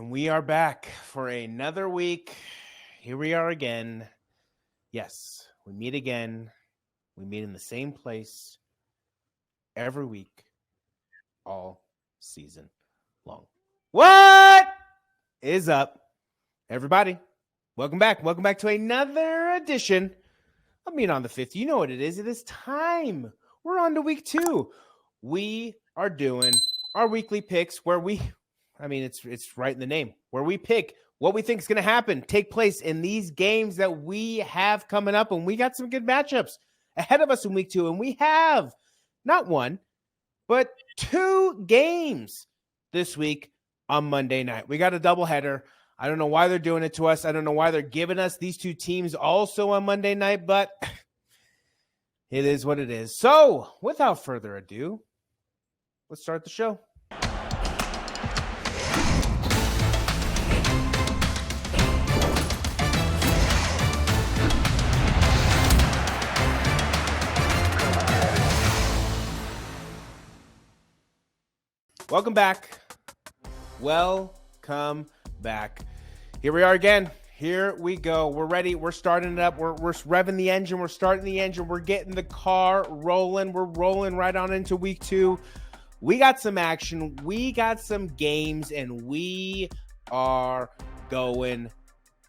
And we are back for another week. Here we are again. Yes, we meet again. We meet in the same place every week, all season long. What is up, everybody? Welcome back. Welcome back to another edition of Meet on the Fifth. You know what it is. It is time. We're on to week 2. We are doing our weekly picks where it's right in the name, where we pick what we think is going to happen, take place in these games that we have coming up. And we got some good matchups ahead of us in week 2. And we have not one, but 2 games this week on Monday night. We got a doubleheader. I don't know why they're doing it to us. I don't know why they're giving us these 2 teams also on Monday night, but it is what it is. So without further ado, let's start the show. Welcome back. Welcome back. Here we are again. Here we go. We're ready. We're starting it up. We're revving the engine. We're starting the engine. We're getting the car rolling. We're rolling right on into week 2. We got some action. We got some games, and we are going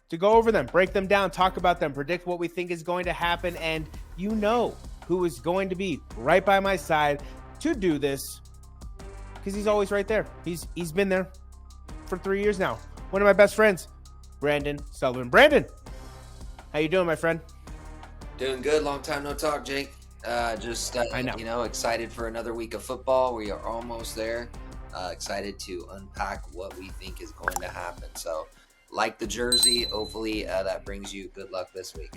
to go over them, break them down, talk about them, predict what we think is going to happen. And you know who is going to be right by my side to do this, because he's always right there. He's been there for 3 years now. One of my best friends, Brandon Sullivan. Brandon, how you doing, my friend? Doing good. Long time no talk, Jake. I know. Excited for another week of football. We are almost there. Excited to unpack what we think is going to happen. So, like the jersey, hopefully that brings you good luck this week.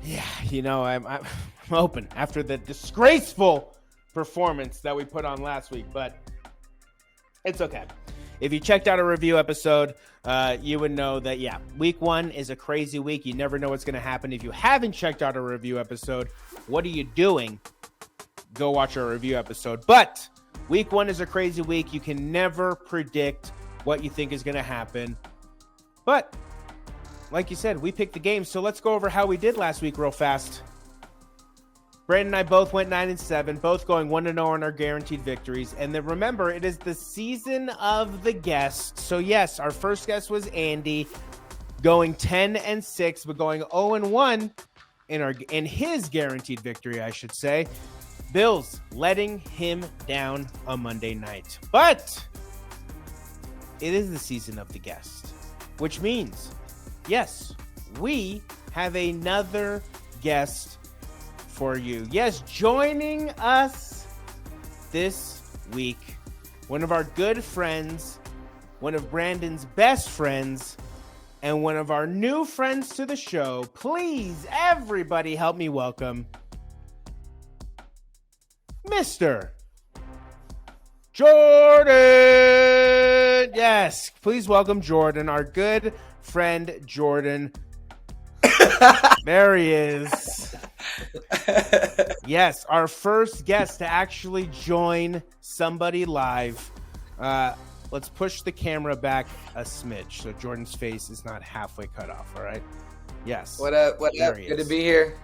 Yeah, I'm hoping after the disgraceful performance that we put on last week, but it's okay. If you checked out a review episode, you would know that, week 1 is a crazy week. You never know what's going to happen. If you haven't checked out a review episode, what are you doing? Go watch our review episode. But week 1 is a crazy week. You can never predict what you think is going to happen. But like you said, we picked the game. So let's go over how we did last week real fast. Brandon and I both went 9-7, both going 1-0 on our guaranteed victories. And then remember, it is the season of the guest. So yes, our first guest was Andy, going 10-6, but going 0-1 in his guaranteed victory, I should say. Bills letting him down on Monday night. But it is the season of the guest, which means, yes, we have another guest for you. Yes, joining us this week, one of our good friends, one of Brandon's best friends, and one of our new friends to the show. Please, everybody, help me welcome Mr. Jordan. Yes, please welcome Jordan, our good friend Jordan. There he is. Yes, our first guest to actually join somebody live. Let's push the camera back a smidge so Jordan's face is not halfway cut off, all right? Yes. What up? Good to be here.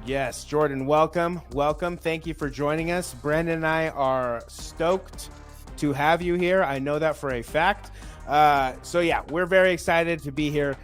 Yes, Jordan, welcome. Welcome. Thank you for joining us. Brandon and I are stoked to have you here. I know that for a fact. We're very excited to be here.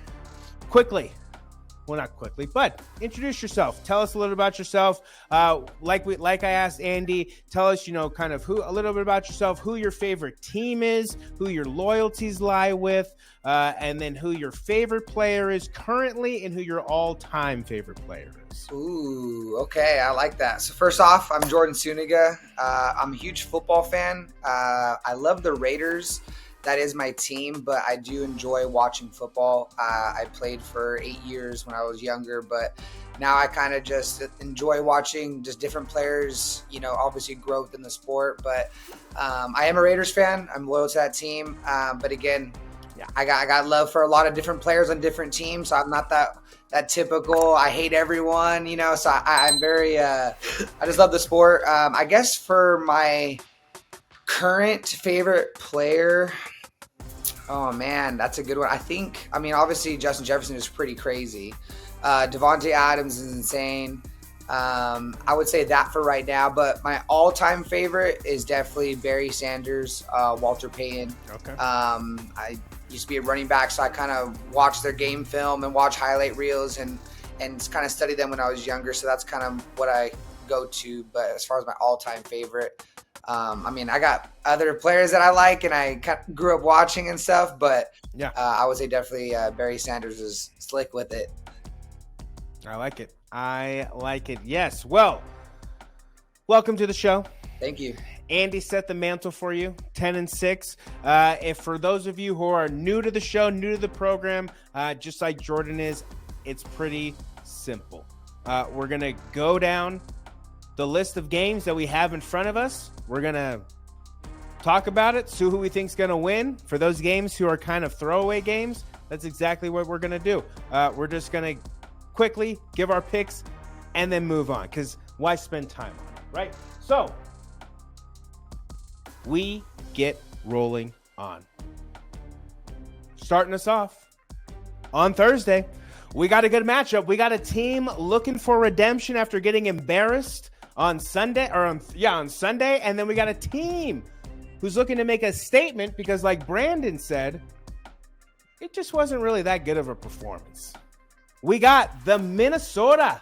Well, not quickly, but introduce yourself. Tell us a little about yourself. Like I asked Andy, tell us, kind of a little bit about yourself, who your favorite team is, who your loyalties lie with, and then who your favorite player is currently and who your all-time favorite player is. Ooh, okay. I like that. So first off, I'm Jordan Suniga. I'm a huge football fan. I love the Raiders. That is my team, but I do enjoy watching football. I played for 8 years when I was younger, but now I kind of just enjoy watching just different players, obviously growth in the sport. But I am a Raiders fan. I'm loyal to that team. But again, I got love for a lot of different players on different teams. So I'm not that typical, I hate everyone, so I'm very, I just love the sport. I guess for my current favorite player, Oh man, that's a good one. I mean, obviously Justin Jefferson is pretty crazy. Devontae Adams is insane. I would say that for right now, but my all-time favorite is definitely Barry Sanders, Walter Payton. Okay. I used to be a running back, so I kind of watched their game film and watch highlight reels and kind of study them when I was younger. So that's kind of what I go to. But as far as my all-time favorite, I mean, I got other players that I like and I grew up watching and stuff, but Yeah. I would say definitely Barry Sanders is slick with it. I like it. I like it. Yes. Well, welcome to the show. Thank you. Andy set the mantle for you, 10-6. If for those of you who are new to the show, new to the program, just like Jordan is, it's pretty simple. We're going to go down the list of games that we have in front of us. We're going to talk about it, see who we think is going to win. For those games who are kind of throwaway games, that's exactly what we're going to do. We're just going to quickly give our picks and then move on, because why spend time on it, right? So we get rolling on. Starting us off on Thursday, we got a good matchup. We got a team looking for redemption after getting embarrassed on Sunday, on Sunday, and then we got a team who's looking to make a statement because, like Brandon said, it just wasn't really that good of a performance. We got the Minnesota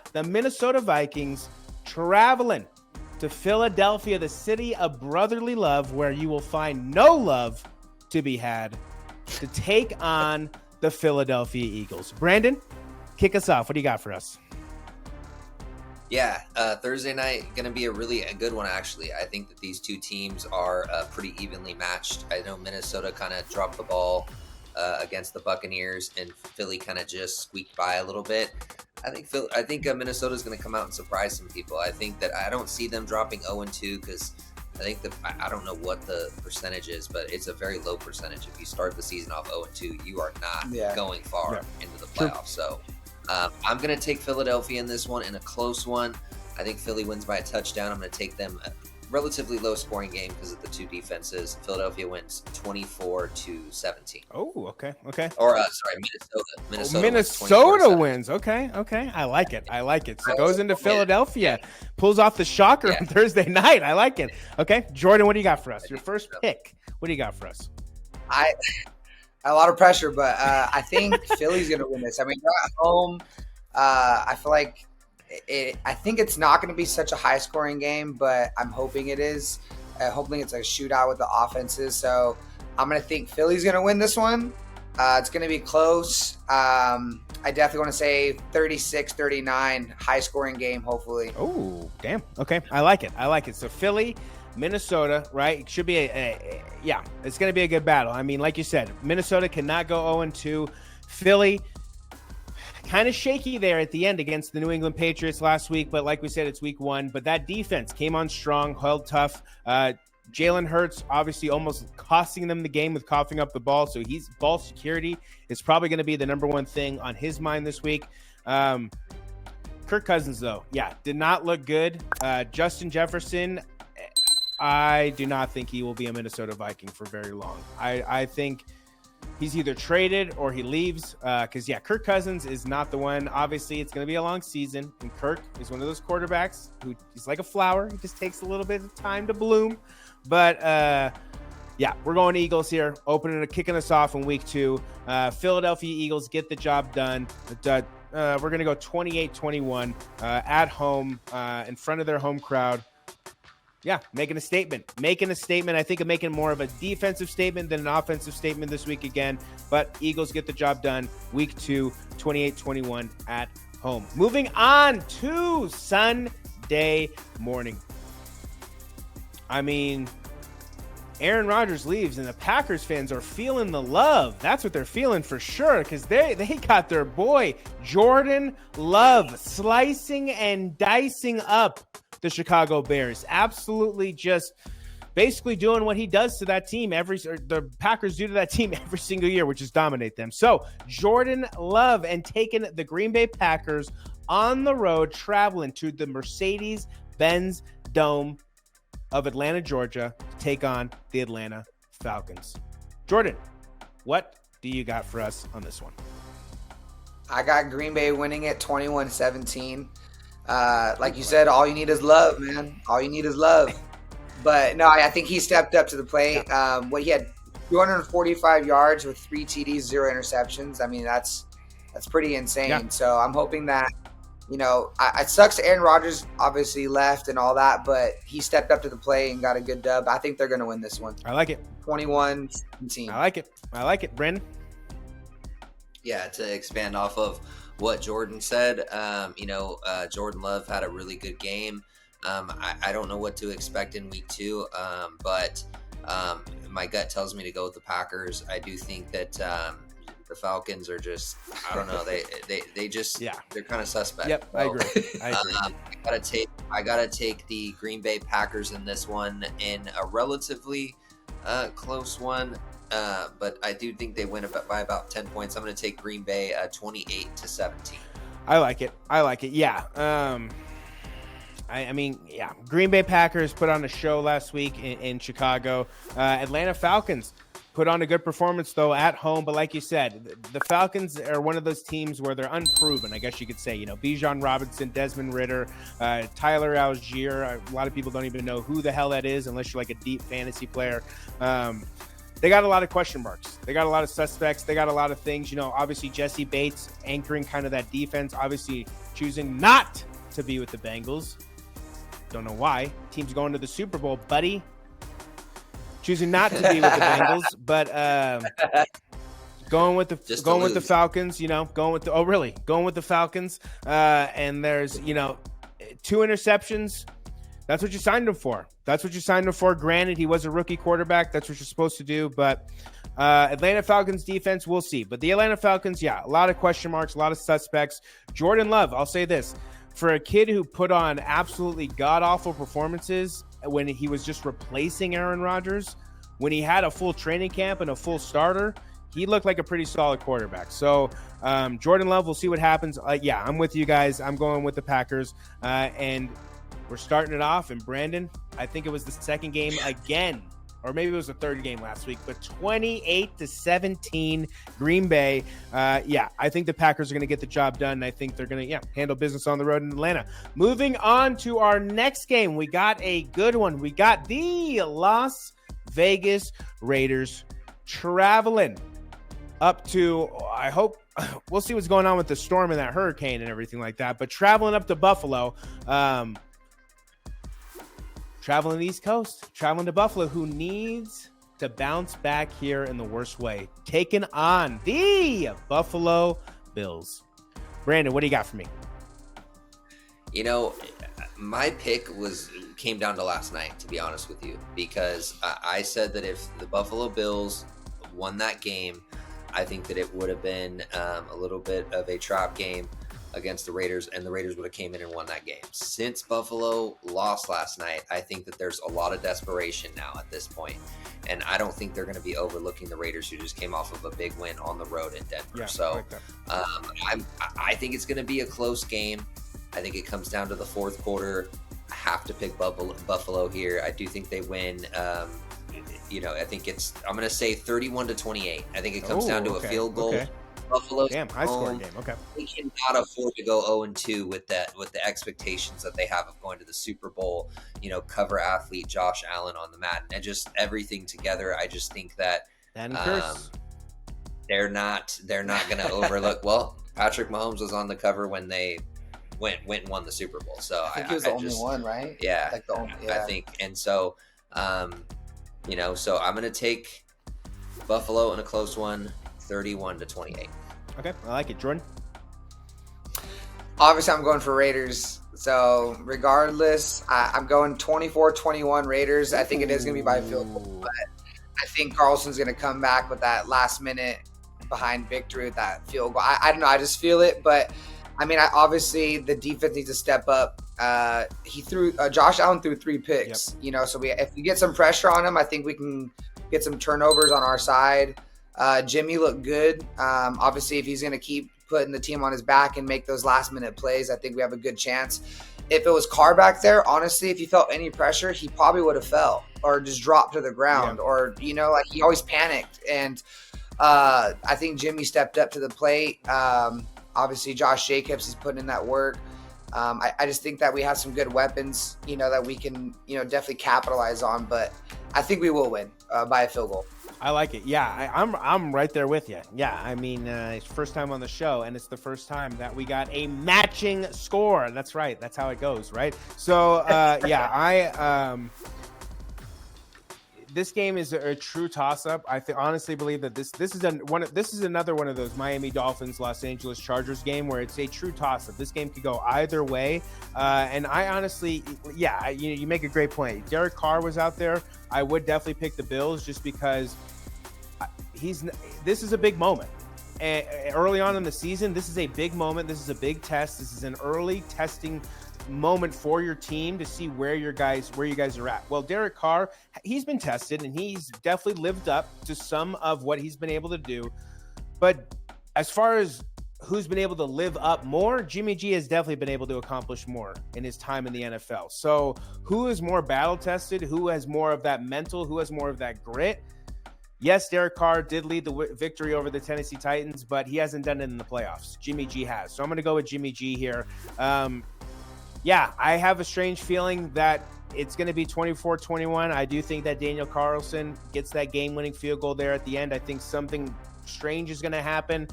Vikings traveling to Philadelphia, the city of brotherly love, where you will find no love to be had, to take on the Philadelphia Eagles. Brandon, kick us off. What do you got for us? Yeah, Thursday night going to be a good one, actually. I think that these two teams are pretty evenly matched. I know Minnesota kind of dropped the ball against the Buccaneers, and Philly kind of just squeaked by a little bit. I think Minnesota is going to come out and surprise some people. I think that I don't see them dropping 0-2 because I think I don't know what the percentage is, but it's a very low percentage. If you start the season off 0-2, you are not going far into the playoffs. So I'm going to take Philadelphia in this one, in a close one. I think Philly wins by a touchdown. I'm going to take them a relatively low scoring game because of the two defenses. Philadelphia wins 24-17. Oh, okay. Or Minnesota. Minnesota wins. Okay. I like it. So it goes into Philadelphia, pulls off the shocker on Thursday night. I like it. Okay, Jordan, what do you got for us? Your first pick. What do you got for us? A lot of pressure, but I think Philly's going to win this. I mean, they're at home. I feel like I think it's not going to be such a high-scoring game, but I'm hoping it is. Hoping it's a shootout with the offenses. So I'm going to think Philly's going to win this one. It's going to be close. I definitely want to say 36-39, high-scoring game, hopefully. Oh, damn. Okay, I like it. So Philly, Minnesota, right? It should be it's going to be a good battle. I mean, like you said, Minnesota cannot go 0-2. Philly, kind of shaky there at the end against the New England Patriots last week, but like we said, it's week 1. But that defense came on strong, held tough. Jalen Hurts obviously almost costing them the game with coughing up the ball, so ball security is probably going to be the number one thing on his mind this week. Kirk Cousins, though, did not look good. Justin Jefferson, I do not think he will be a Minnesota Viking for very long. I think he's either traded or he leaves because, Kirk Cousins is not the one. Obviously, it's going to be a long season, and Kirk is one of those quarterbacks who he's like a flower. He just takes a little bit of time to bloom. But, we're going Eagles here, kicking us off in week 2. Philadelphia Eagles get the job done. We're going to go 28-21 at home in front of their home crowd. Making a statement. I think of making more of a defensive statement than an offensive statement this week again. But Eagles get the job done. Week 2, 28-21 at home. Moving on to Sunday morning. I mean, Aaron Rodgers leaves, and the Packers fans are feeling the love. That's what they're feeling for sure, because they got their boy Jordan Love slicing and dicing up the Chicago Bears. Absolutely just basically doing what he does to that team the Packers do to that team every single year, which is dominate them. So Jordan Love and taking the Green Bay Packers on the road, traveling to the Mercedes-Benz Dome of Atlanta, Georgia, to take on the Atlanta Falcons. Jordan, What do you got for us on this one? I got Green Bay winning it 21-17. Like you said, all you need is love, man. All you need is love. But no, I think he stepped up to the plate. He had 245 yards with 3 TDs, 0 interceptions. I mean, that's pretty insane. Yeah. So I'm hoping that, it sucks Aaron Rodgers obviously left and all that, but he stepped up to the plate and got a good dub. I think they're going to win this one. I like it. 21-17. I like it. Brandon? Yeah, to expand off of what Jordan said, Jordan Love had a really good game. I don't know what to expect in week 2, but my gut tells me to go with the Packers. I do think that the Falcons are just, I don't know, they just, they're kind of suspect. Yep, I agree. I gotta take the Green Bay Packers in this one in a relatively close one. But I do think they win by about 10 points. I'm going to take Green Bay 28-17. I like it. Yeah. Green Bay Packers put on a show last week in Chicago. Atlanta Falcons put on a good performance, though, at home. But like you said, the Falcons are one of those teams where they're unproven, I guess you could say. Bijan Robinson, Desmond Ridder, Tyler Algier. A lot of people don't even know who the hell that is unless you're like a deep fantasy player. They got a lot of question marks. They got a lot of suspects. They got a lot of things. Obviously Jesse Bates anchoring kind of that defense, obviously choosing not to be with the Bengals. Don't know why. Team's going to the Super Bowl, buddy. Choosing not to be with the Bengals, but going with the Falcons, going with the Falcons. And there's, 2 interceptions. That's what you signed him for. Granted, he was a rookie quarterback. That's what you're supposed to do. But Atlanta Falcons defense, we'll see. But the Atlanta Falcons, a lot of question marks, a lot of suspects. Jordan Love, I'll say this. For a kid who put on absolutely god-awful performances when he was just replacing Aaron Rodgers, when he had a full training camp and a full starter, he looked like a pretty solid quarterback. So Jordan Love, we'll see what happens. I'm with you guys. I'm going with the Packers. And we're starting it off. And Brandon, I think it was the second game again, or maybe it was the third game last week, but 28-17 Green Bay. I think the Packers are going to get the job done. And I think they're going to handle business on the road in Atlanta. Moving on to our next game. We got a good one. We got the Las Vegas Raiders traveling up to, I hope, we'll see what's going on with the storm and that hurricane and everything like that, but traveling up to Buffalo, traveling East Coast, traveling to Buffalo, who needs to bounce back here in the worst way, taking on the Buffalo Bills. Brandon, what do you got for me? My pick came down to last night, to be honest with you, because I said that if the Buffalo Bills won that game, I think that it would have been a little bit of a trap game against the Raiders, and the Raiders would have came in and won that game. Since Buffalo lost last night, I think that there's a lot of desperation now at this point, and I don't think they're going to be overlooking the Raiders, who just came off of a big win on the road in Denver. I think it's going to be a close game. I think it comes down to the fourth quarter. I have to pick Buffalo here. I do think they win. I think I'm going to say 31-28. I think it comes down to a field goal. Okay. Buffalo's high scoring game. Okay. They cannot afford to go 0-2 with the expectations that they have of going to the Super Bowl. Cover athlete Josh Allen on the mat, and just everything together. I just think that they're not going to overlook. Well, Patrick Mahomes was on the cover when they went and won the Super Bowl. So I think he was the only one, right? Yeah, like the only, yeah. I think, and so, so I'm going to take Buffalo in a close one, 31-28. Okay, I like it. Jordan? Obviously, I'm going for Raiders. So regardless, I'm going 24-21 Raiders. I think it is going to be by field goal, but I think Carlson's going to come back with that last minute behind victory with that field goal. I don't know. I just feel it, but obviously the defense needs to step up. Josh Allen threw 3 picks, so if we get some pressure on him, I think we can get some turnovers on our side. Jimmy looked good. Obviously, if he's going to keep putting the team on his back and make those last-minute plays, I think we have a good chance. If it was Carr back there, honestly, if he felt any pressure, he probably would have fell or just dropped to the ground or, he always panicked. And I think Jimmy stepped up to the plate. Obviously, Josh Jacobs is putting in that work. I just think that we have some good weapons, that we can, definitely capitalize on. But I think we will win by a field goal. I like it. Yeah, I'm right there with you. Yeah, I mean, it's first time on the show, and it's the first time that we got a matching score. That's right. That's how it goes, right? So, yeah, this game is a true toss-up. I honestly believe that this is another one of those Miami Dolphins Los Angeles Chargers game where it's a true toss-up. This game could go either way, and I honestly, you make a great point. Derek Carr was out there. I would definitely pick the Bills just because this is a big moment. Early on in the season, this is a big moment. This is a big test. This is an early testing moment for your team to see where you guys are at. Well, Derek Carr, he's been tested and he's definitely lived up to some of what he's been able to do. But as far as who's been able to live up more, Jimmy G has definitely been able to accomplish more in his time in the NFL. So who is more battle tested? Who has more of that mental? Who has more of that grit? Yes, Derek Carr did lead the victory over the Tennessee Titans, but he hasn't done it in the playoffs. Jimmy G has. So I'm going to go with Jimmy G here. Yeah, I have a strange feeling that it's going to be 24-21. I do think that Daniel Carlson gets that game-winning field goal there at the end. I think something strange is going to happen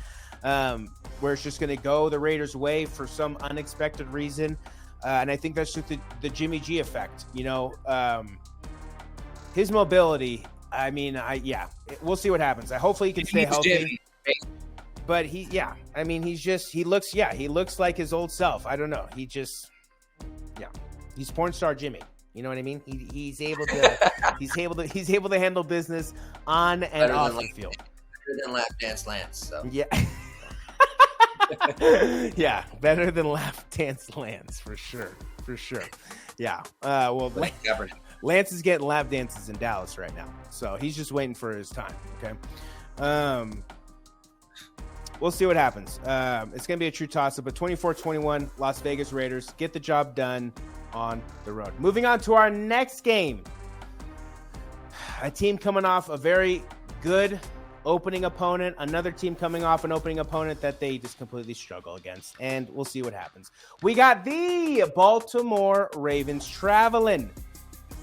where it's just going to go the Raiders' way for some unexpected reason. And I think that's just the Jimmy G effect. His mobility, I mean, we'll see what happens. Hopefully he can stay healthy. But he looks like his old self. I don't know. He's porn star Jimmy. You know what I mean? He's able to handle business on and off the field. Better than lap dance Lance. So yeah. Yeah, better than lap dance Lance for sure. Yeah. Lance is getting lap dances in Dallas right now, so he's just waiting for his time. Okay. We'll see what happens. It's going to be a true toss-up, but 24-21, Las Vegas Raiders get the job done on the road. Moving on to our next game. A team coming off a very good opening opponent, another team coming off an opening opponent that they just completely struggle against, and we'll see what happens. We got the Baltimore Ravens traveling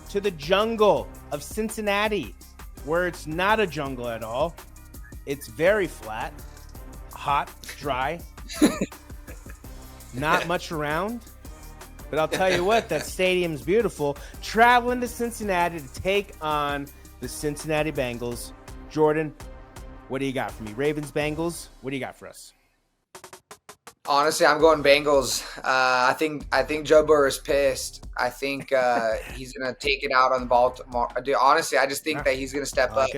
to the jungle of Cincinnati, where it's not a jungle at all. It's very flat, hot, dry, not much around. But I'll tell you what, that stadium's beautiful. Traveling to Cincinnati to take on the Cincinnati Bengals. Jordan, what do you got for me? Ravens, Bengals, what do you got for us? Honestly, I'm going Bengals. I think Joe Burrow is pissed. I think he's going to take it out on the Baltimore. Honestly, I just think that he's going to step up.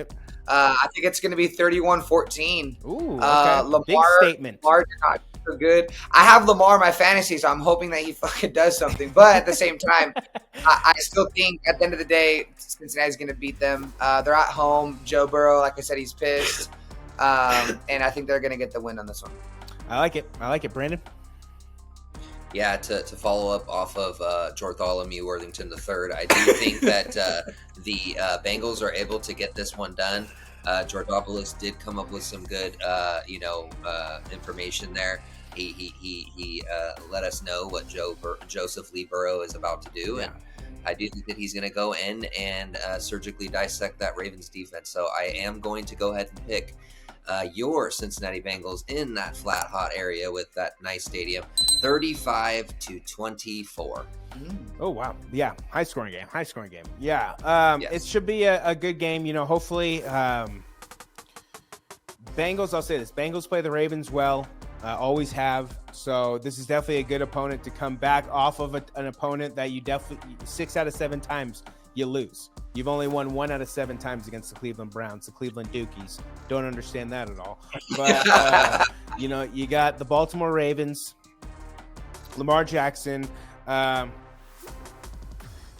I think it's going to be 31-14. Ooh, okay. Lamar, big statement. Lamar did not do so good. I have Lamar in my fantasy, so I'm hoping that he fucking does something. But at the same time, I still think at the end of the day, Cincinnati's going to beat them. They're at home. Joe Burrow, like I said, he's pissed. And I think they're going to get the win on this one. I like it, Brandon. Yeah, to follow up off of Bartholomew Worthington III, I do think that the Bengals are able to get this one done. Georgopoulos did come up with some good, information there. He let us know what Joseph Lee Burrow is about to do, and I do think that he's going to go in and surgically dissect that Ravens defense. So I am going to go ahead and pick your Cincinnati Bengals in that flat, hot area with that nice stadium, 35-24. Oh, wow. Yeah, high scoring game. Yeah, yes. It should be a good game. Hopefully Bengals, I'll say this, Bengals play the Ravens well, always have. So this is definitely a good opponent to come back off of an opponent that you definitely 6 out of 7 times you lose. You've only won 1 out of 7 times against the Cleveland Browns, the Cleveland Dookies. Don't understand that at all. But, you got the Baltimore Ravens, Lamar Jackson. It's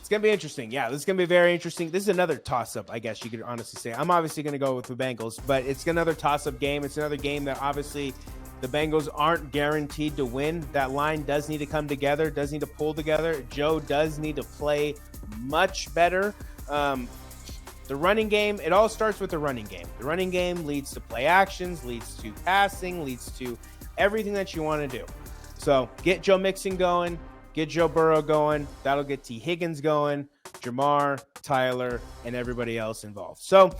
going to be interesting. Yeah, this is going to be very interesting. This is another toss-up, I guess you could honestly say. I'm obviously going to go with the Bengals, but it's another toss-up game. It's another game that obviously the Bengals aren't guaranteed to win. That line does need to come together, does need to pull together. Joe does need to play much better. The running game, it all starts with the running game. The running game leads to play actions, leads to passing, leads to everything that you want to do. So get Joe Mixon going, get Joe Burrow going. That'll get T. Higgins going, Jamar, Tyler, and everybody else involved. So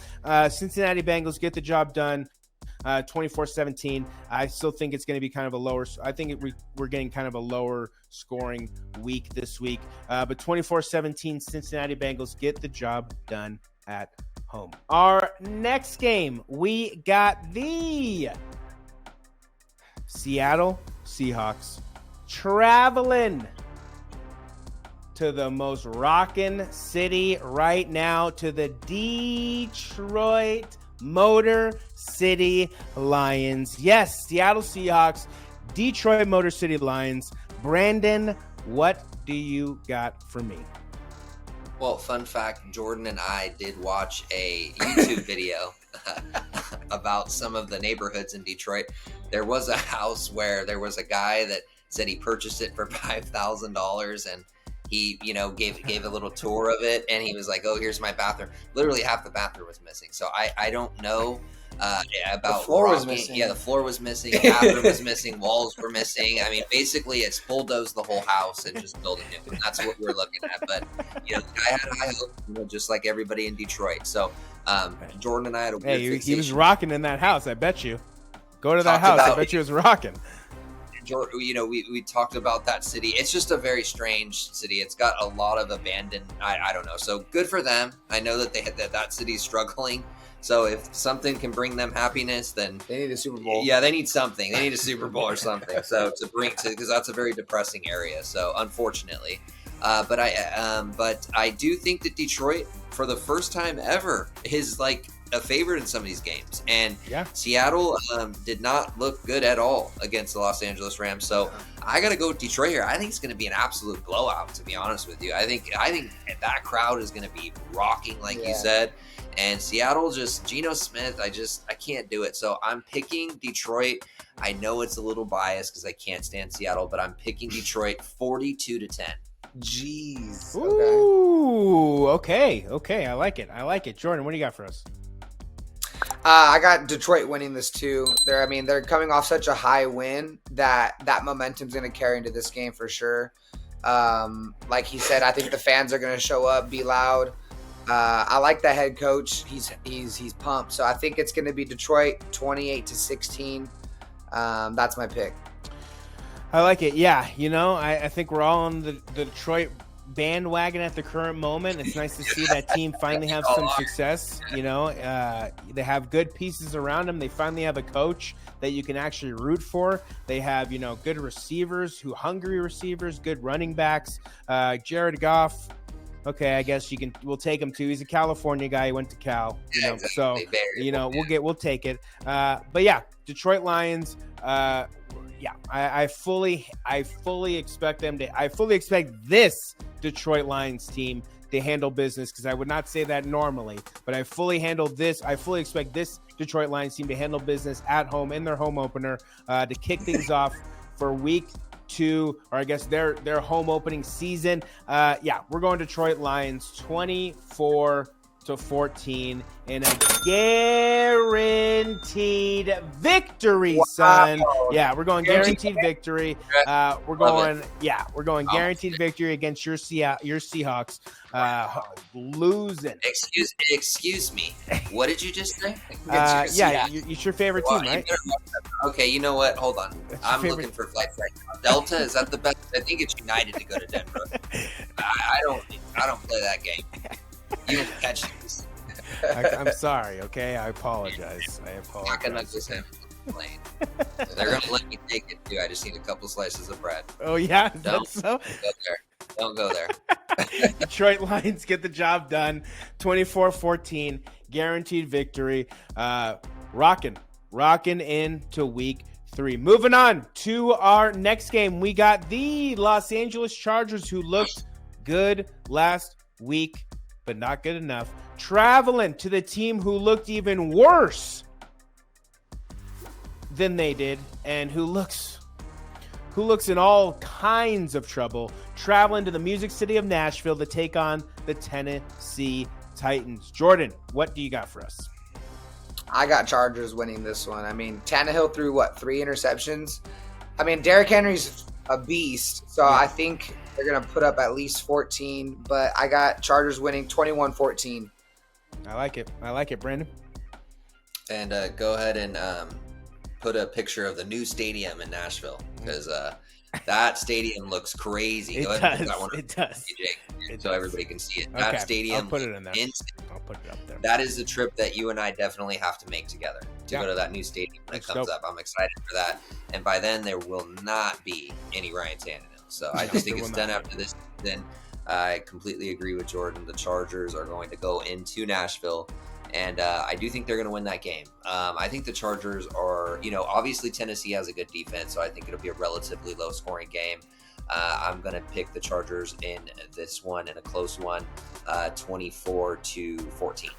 Cincinnati Bengals get the job done. 24-17. I still think it's going to be kind of a lower. I think we're getting kind of a lower scoring week this week. But 24-17, Cincinnati Bengals get the job done at home. Our next game, we got the Seattle Seahawks traveling to the most rockin' city right now, to the Detroit Motor City Lions. Yes, Seattle Seahawks, Detroit Motor City Lions. Brandon, what do you got for me? Well, fun fact, Jordan and I did watch a YouTube video about some of the neighborhoods in Detroit. There was a house where there was a guy that said he purchased it for $5,000, and he, gave a little tour of it, and he was like, "Oh, here's my bathroom." Literally half the bathroom was missing. So I don't know about the floor was missing. Yeah, the floor was missing, the bathroom was missing, walls were missing. I mean, basically, it's bulldozed the whole house and just built it new. And that's what we're looking at. But the guy had high hopes, just like everybody in Detroit. So Jordan and I had a weird fixation. He was rocking in that house. I bet you. Go to that house. I bet you was rocking. We talked about that city. It's just a very strange city. It's got a lot of abandoned. I don't know. So good for them. I know that that city's struggling. So if something can bring them happiness, then they need a Super Bowl. Yeah, they need something. They need a Super Bowl or something. So because that's a very depressing area. So unfortunately, but I do think that Detroit, for the first time ever, is like a favorite in some of these games. And Seattle did not look good at all against the Los Angeles Rams. So I got to go with Detroit here. I think it's going to be an absolute blowout, to be honest with you. I think that crowd is going to be rocking, like you said. And Seattle, just Geno Smith, I can't do it. So I'm picking Detroit. I know it's a little biased because I can't stand Seattle, but I'm picking Detroit 42-10. Jeez. Ooh, okay. I like it. Jordan, what do you got for us? I got Detroit winning this too. They're coming off such a high win that momentum's going to carry into this game for sure. Like he said, I think the fans are going to show up, be loud. I like the head coach. He's pumped. So I think it's going to be Detroit 28-16. That's my pick. I like it. Yeah, I think we're all on the Detroit bandwagon at the current moment. It's nice to see that team finally have some success. They have good pieces around them. They finally have a coach that you can actually root for. They have, good receivers, hungry receivers, good running backs. Jared Goff. Okay, I guess we'll take him too. He's a California guy. He went to Cal, so we'll take it. But yeah, Detroit Lions. I fully expect this Detroit Lions team to handle business, because I would not say that normally, but I fully expect this Detroit Lions team to handle business at home in their home opener to kick things off for week 2, or I guess their home opening season. We're going Detroit Lions 24-14 in a guaranteed victory, son. Yeah, we're going guaranteed victory. We're going guaranteed victory against your Seahawks. Losing. Excuse me. What did you just say? It's your favorite team, right? Okay, you know what? Hold on. I'm looking for flights right now. Delta, is that the best? I think it's United to go to Denver. I don't play that game. You don't catch these. I'm sorry, okay? I apologize. Not gonna just have a plane. They're gonna let me take it too. I just need a couple slices of bread. Oh yeah, that's so. Don't go there. Detroit Lions get the job done, 24-14, guaranteed victory. Rocking into week 3. Moving on to our next game, we got the Los Angeles Chargers, who looked good last week, but not good enough, traveling to the team who looked even worse than they did, and who looks in all kinds of trouble, traveling to the Music City of Nashville to take on the Tennessee Titans. Jordan, what do you got for us? I got Chargers winning this one. I mean, Tannehill threw 3 interceptions. I mean, Derrick Henry's a beast, so I think they're going to put up at least 14, but I got Chargers winning 21-14. I like it, Brandon. And go ahead and put a picture of the new stadium in Nashville, because that stadium looks crazy. It Go ahead and put does. that one It does. so everybody can see it. Okay, That stadium, I'll put it in there. I'll put it up there. That is the trip that you and I definitely have to make together to Yeah. go to that new stadium when it Let's comes go. up. I'm excited for that. And by then, there will not be any Ryan Tannehill. So I just think There it's will done not after this. Then I completely agree with Jordan. The Chargers are going to go into Nashville, and I do think they're going to win that game. I think the Chargers are, obviously Tennessee has a good defense, so I think it'll be a relatively low-scoring game. I'm going to pick the Chargers in this one, in a close one, 24-14.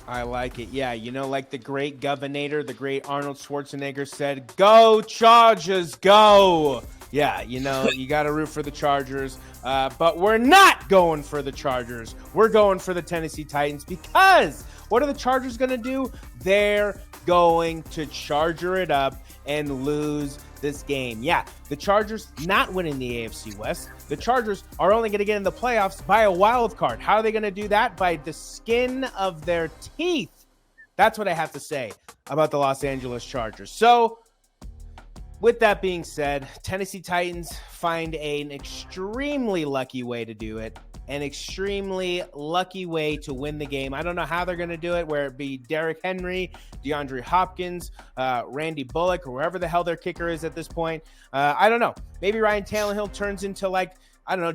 I like it. Yeah, like the great Governor, the great Arnold Schwarzenegger said, "Go Chargers, go!" Yeah, you got to root for the Chargers, but we're not going for the Chargers. We're going for the Tennessee Titans, because what are the Chargers going to do? They're going to charger it up and lose this game. Yeah, the Chargers not winning the AFC West. The Chargers are only going to get in the playoffs by a wild card. How are they going to do that? By the skin of their teeth. That's what I have to say about the Los Angeles Chargers. So, with that being said, Tennessee Titans find an extremely lucky way to do it. An extremely lucky way to win the game. I don't know how they're going to do it, where it be Derrick Henry, DeAndre Hopkins, Randy Bullock, or wherever the hell their kicker is at this point. I don't know. Maybe Ryan Tannehill turns into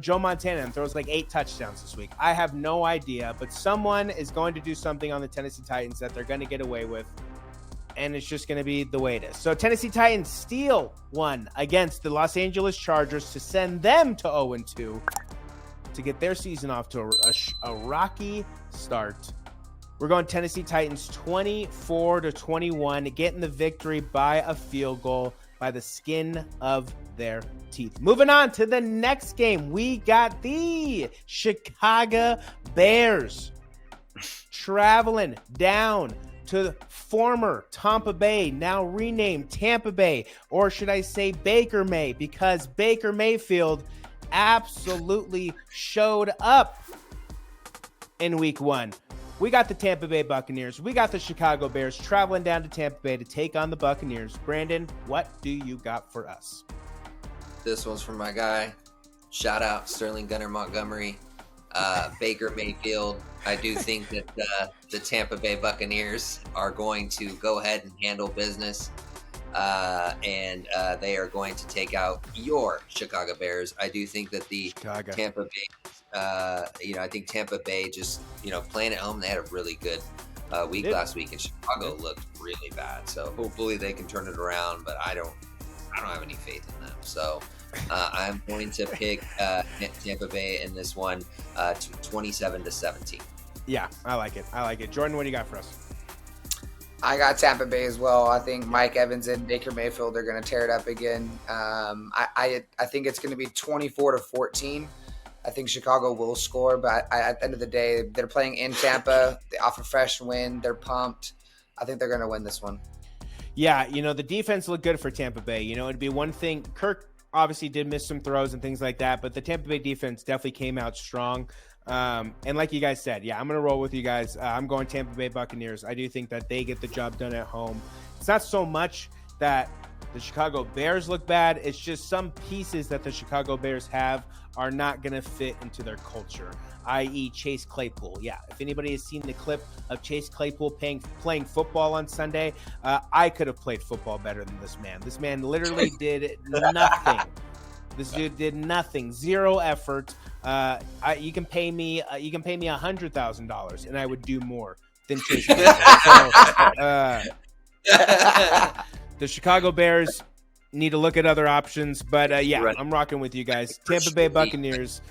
Joe Montana and throws 8 touchdowns this week. I have no idea, but someone is going to do something on the Tennessee Titans that they're going to get away with, and it's just going to be the way it is. So Tennessee Titans steal one against the Los Angeles Chargers to send them to 0-2. To get their season off to a rocky start. We're going Tennessee Titans 24-21, getting the victory by a field goal by the skin of their teeth. Moving on to the next game, we got the Chicago Bears traveling down to former Tampa Bay, now renamed Tampa Bay, or should I say Baker May, because Baker Mayfield absolutely showed up in week 1. We got the Tampa Bay Buccaneers. We got the Chicago Bears traveling down to Tampa Bay to take on the Buccaneers. Brandon, what do you got for us? This one's from my guy. Shout out Sterling Gunner Montgomery, Baker Mayfield. I do think that the Tampa Bay Buccaneers are going to go ahead and handle business. And they are going to take out your Chicago Bears. I do think that the Tampa Bay, I think Tampa Bay just, playing at home, they had a really good week last week, and Chicago looked really bad. So hopefully they can turn it around, but I don't have any faith in them. So I'm going to pick Tampa Bay in this one, 27-17. Yeah, I like it. Jordan, what do you got for us? I got Tampa Bay as well. I think Mike Evans and Baker Mayfield are going to tear it up again. I think it's going to be 24-14. I think Chicago will score, but at the end of the day, they're playing in Tampa. They offer fresh win. They're pumped. I think they're going to win this one. Yeah, the defense looked good for Tampa Bay. It'd be one thing. Kirk obviously did miss some throws and things like that, but the Tampa Bay defense definitely came out strong. And like you guys said, I'm going to roll with you guys. I'm going Tampa Bay Buccaneers. I do think that they get the job done at home. It's not so much that the Chicago Bears look bad. It's just some pieces that the Chicago Bears have are not going to fit into their culture, i.e. Chase Claypool. Yeah, if anybody has seen the clip of Chase Claypool playing football on Sunday, I could have played football better than this man. This man literally did nothing. This dude did nothing, zero effort. You can pay me $100,000, and I would do more than Chase Claypool. The Chicago Bears need to look at other options, but right. I'm rocking with you guys. Tampa Bay Buccaneers.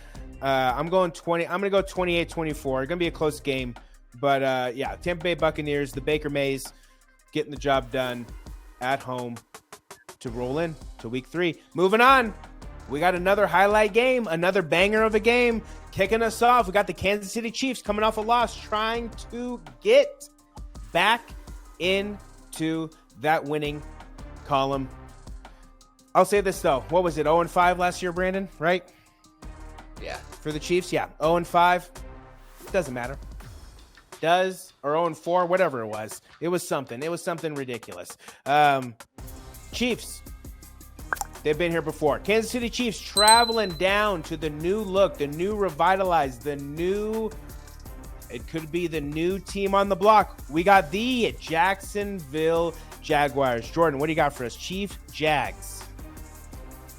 I'm going to go 28-24. It's gonna be a close game, but Tampa Bay Buccaneers. The Baker Mays getting the job done at home to roll in to week 3. Moving on. We got another highlight game, another banger of a game. Kicking us off, we got the Kansas City Chiefs coming off a loss, trying to get back into that winning column. I'll say this, though. What was it, 0-5 last year, Brandon, right? Yeah. For the Chiefs, yeah. 0-5. Doesn't matter. Or 0-4, whatever it was. It was something. It was something ridiculous. Chiefs. They've been here before. Kansas City Chiefs traveling down to the new look, the new revitalized, it could be the new team on the block. We got the Jacksonville Jaguars. Jordan, what do you got for us? Chief Jags.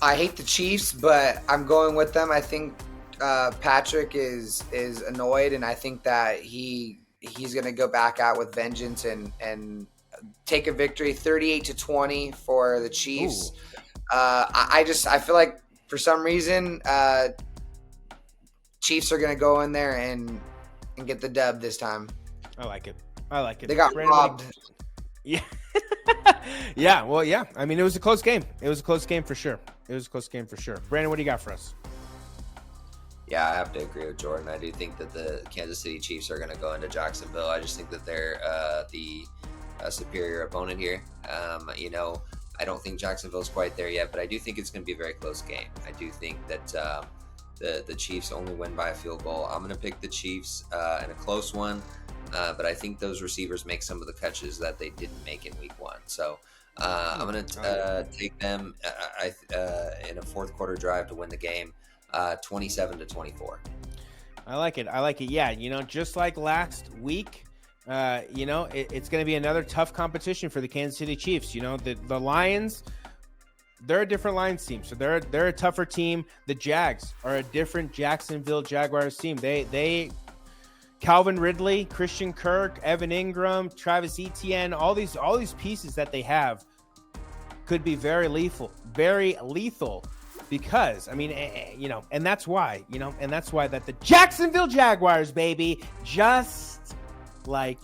I hate the Chiefs, but I'm going with them. I think Patrick is annoyed, and I think that he's going to go back out with vengeance and take a victory 38-20 for the Chiefs. Ooh. I feel like for some reason Chiefs are going to go in there and get the dub this time. I like it. They got robbed. Yeah. Yeah. Well, yeah. I mean, it was a close game. It was a close game for sure. Brandon, what do you got for us? Yeah, I have to agree with Jordan. I do think that the Kansas City Chiefs are going to go into Jacksonville. I just think that they're the superior opponent here. I don't think Jacksonville's quite there yet, but I do think it's going to be a very close game. I do think that the Chiefs only win by a field goal. I'm going to pick the Chiefs in a close one, but I think those receivers make some of the catches that they didn't make in week one. So I'm going to take them in a fourth quarter drive to win the game, 27-24. I like it. Yeah, just like last week, it's going to be another tough competition for the Kansas City Chiefs. The Lions, they're a different Lions team, so they're a tougher team. The Jags are a different Jacksonville Jaguars team. They Calvin Ridley, Christian Kirk, Evan Ingram, Travis Etienne, all these pieces that they have could be very lethal because, and that's why that the Jacksonville Jaguars, baby, just like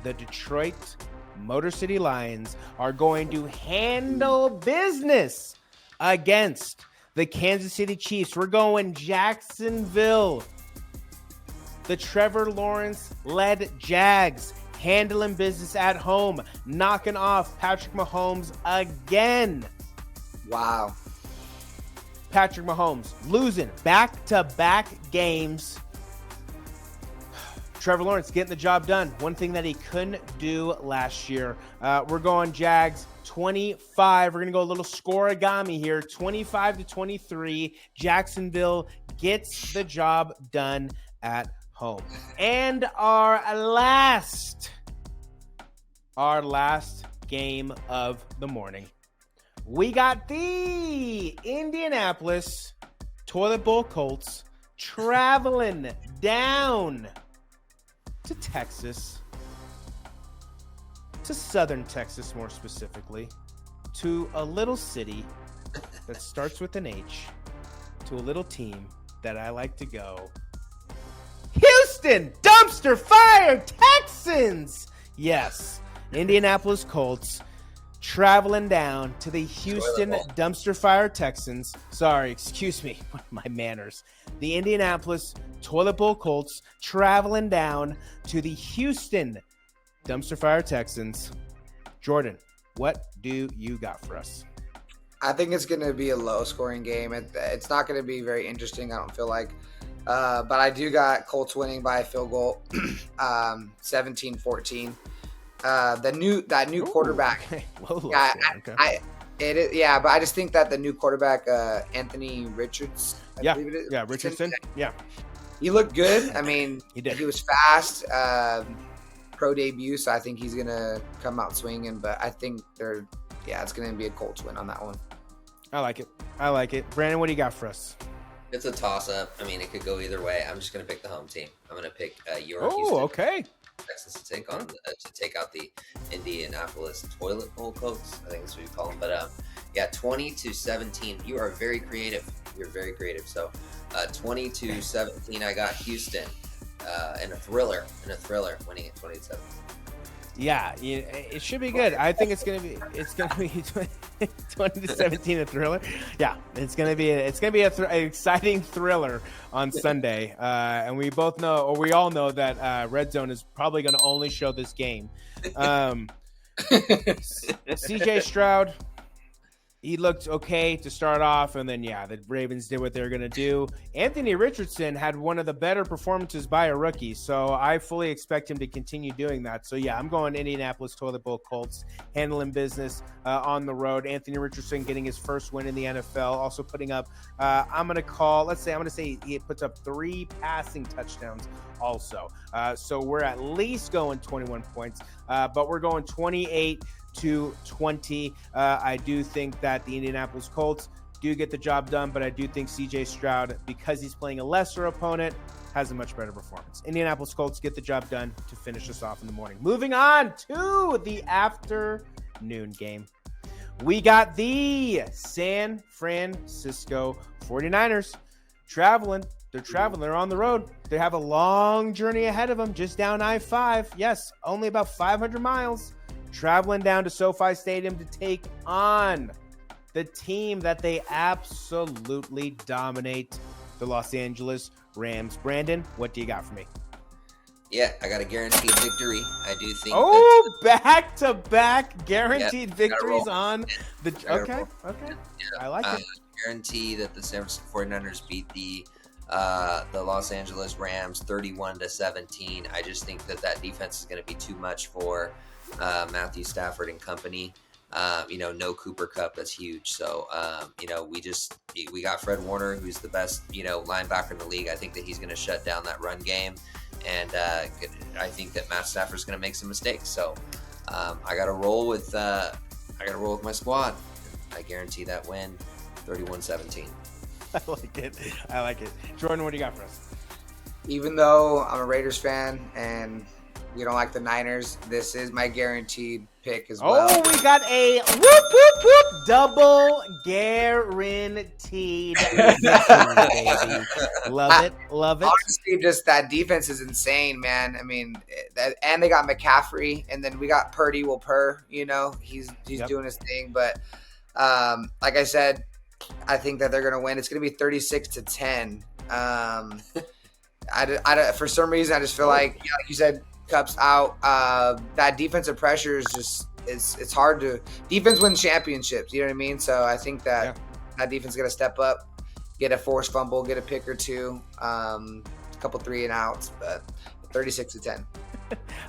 the Detroit Motor City Lions, are going to handle business against the Kansas City Chiefs. We're going Jacksonville. The Trevor Lawrence-led Jags handling business at home, knocking off Patrick Mahomes again. Wow. Patrick Mahomes losing back-to-back games. Trevor Lawrence getting the job done. One thing that he couldn't do last year. We're going Jags 25. We're going to go a little scoreagami here. 25-23. Jacksonville gets the job done at home. And our last game of the morning. We got the Indianapolis Toilet Bowl Colts traveling down to Texas, to southern Texas more specifically, to a little city that starts with an H, to a little team that I like to go, Houston Dumpster Fire Texans! Yes, Indianapolis Colts traveling down to the Houston Dumpster Fire Texans. Sorry, excuse me, my manners. The Indianapolis Toilet Bowl Colts traveling down to the Houston Dumpster Fire Texans. Jordan, what do you got for us? I think it's going to be a low-scoring game. It's not going to be very interesting, I don't feel like. But I do got Colts winning by a field goal, 17-14. That new quarterback. Okay. But I just think that the new quarterback, Anthony Richards. I believe it is. Yeah, Richardson. Yeah. He looked good. I mean, he did. He was fast. Pro debut, so I think he's gonna come out swinging. But I think it's gonna be a Colts win on that one. I like it. Brandon, what do you got for us? It's a toss-up. I mean, it could go either way. I'm just going to pick the home team. I'm going to pick your Houston, okay, Texas to take out the Indianapolis Toilet Bowl Colts. I think that's what you call them. But 20-17. You are very creative. You're very creative. So 20-17. I got Houston in a thriller. Winning at 20-17. Yeah, it should be good. I think it's gonna be 20-17 a thriller. Yeah, it's gonna be an exciting thriller on Sunday. And we both know, or we all know, that Red Zone is probably gonna only show this game. CJ Stroud, he looked okay to start off, and then the Ravens did what they were going to do. Anthony Richardson had one of the better performances by a rookie, so I fully expect him to continue doing that. So I'm going Indianapolis Toilet Bowl Colts, handling business on the road. Anthony Richardson getting his first win in the NFL, also putting up, I'm going to say he puts up 3 passing touchdowns also. So we're at least going 21 points, but we're going 28-20. I do think that the Indianapolis Colts do get the job done, but I do think CJ Stroud, because he's playing a lesser opponent, has a much better performance. Indianapolis Colts get the job done to finish us off in the morning. Moving on to the afternoon game. We got the San Francisco 49ers traveling. They're on the road. They have a long journey ahead of them, just down I-5. Yes, only about 500 miles. Traveling down to SoFi Stadium to take on the team that they absolutely dominate, the Los Angeles Rams. Brandon, what do you got for me? Yeah, I got a guaranteed victory. I do think. Back-to-back guaranteed victories on the. Okay. Yeah, I like it. Guarantee that the San Francisco 49ers beat the Los Angeles Rams 31-17. I just think that defense is going to be too much for Matthew Stafford and company. No Cooper Kupp, that's huge. So we got Fred Warner, who's the best linebacker in the league. I think that he's going to shut down that run game, and I think that Matt Stafford's going to make some mistakes. So I got to roll with my squad. I guarantee that win, 31-17. I like it. Jordan, what do you got for us? Even though I'm a Raiders fan and we don't like the Niners, this is my guaranteed pick as well. Oh, we got a whoop double guaranteed baby. Love it. Honestly, just that defense is insane, man. I mean, and they got McCaffrey, and then we got Purdy will purr. He's doing his thing. But like I said, I think that they're going to win. It's going to be 36-10. For some reason, I just feel like you said, Kupp's out. That defensive pressure is just it's hard to. Defense wins championships. You know what I mean? So I think that defense is going to step up, get a forced fumble, get a pick or two, a couple 3 and outs, but 36-10.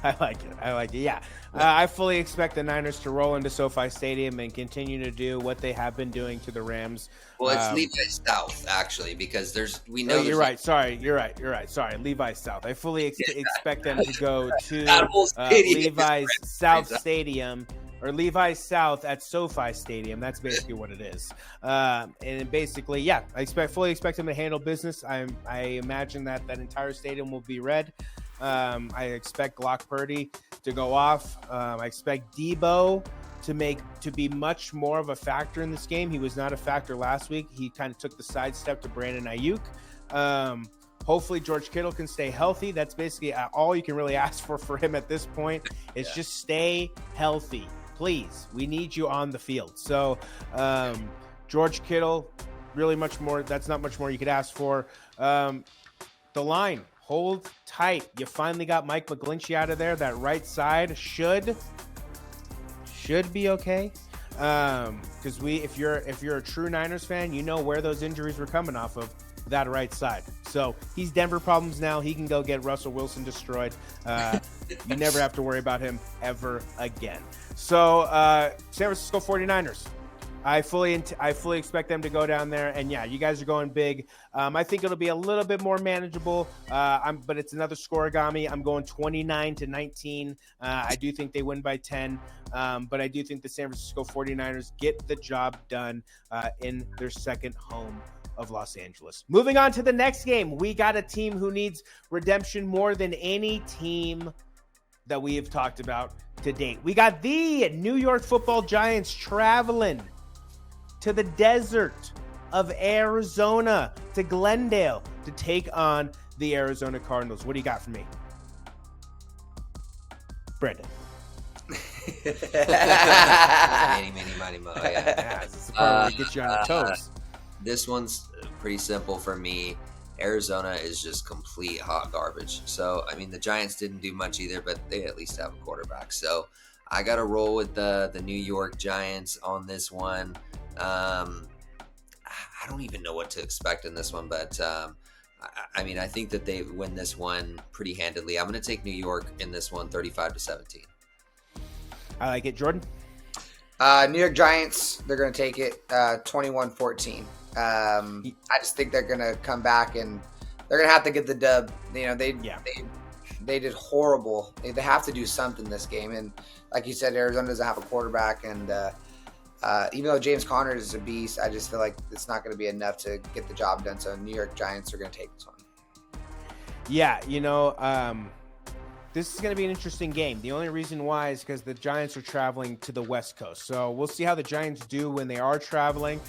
I like it. Yeah. I fully expect the Niners to roll into SoFi Stadium and continue to do what they have been doing to the Rams. Well, it's Levi South, actually, because you're right. Sorry, Levi South. I fully expect them to go to Levi's South Stadium, or Levi South at SoFi Stadium. That's basically what it is. And basically, I fully expect them to handle business. I imagine that entire stadium will be red. I expect Glock Purdy to go off. I expect Debo to be much more of a factor in this game. He was not a factor last week. He kind of took the sidestep to Brandon Ayuk. Hopefully George Kittle can stay healthy. That's basically all you can really ask for him at this point. Is just stay healthy, please. We need you on the field. So George Kittle, really much more. That's not much more you could ask for. The line. Hold tight. You finally got Mike McGlinchey out of there. That right side should be okay. Because if you're a true Niners fan, you know where those injuries were coming off of, that right side. So he's Denver problems now. He can go get Russell Wilson destroyed. You never have to worry about him ever again. So San Francisco 49ers. I fully expect them to go down there, and you guys are going big. I think it'll be a little bit more manageable, but it's another scoregami. I'm going 29-19. I do think they win by 10, but I do think the San Francisco 49ers get the job done in their second home of Los Angeles. Moving on to the next game, we got a team who needs redemption more than any team that we have talked about to date. We got the New York Football Giants traveling to the desert of Arizona, to Glendale, to take on the Arizona Cardinals. What do you got for me, Brandon? Many, many, many, mo. Yeah. Yeah, it's the part where it gets you on your toes. This one's pretty simple for me. Arizona is just complete hot garbage. So, I mean, the Giants didn't do much either, but they at least have a quarterback. So, I got to roll with the New York Giants on this one. I don't even know what to expect in this one, but I mean, I think that they win this one pretty handedly. I'm going to take New York in this one, 35-17. I like it. Jordan? New York Giants, they're going to take it 21-14. I just think they're going to come back and they're going to have to get the dub. You know, they did horrible. They have to do something this game. And like you said, Arizona doesn't have a quarterback. And even though James Conner is a beast, I just feel like it's not going to be enough to get the job done. So New York Giants are going to take this one. Yeah, you know, this is going to be an interesting game. The only reason why is because the Giants are traveling to the West Coast. So we'll see how the Giants do when they are traveling.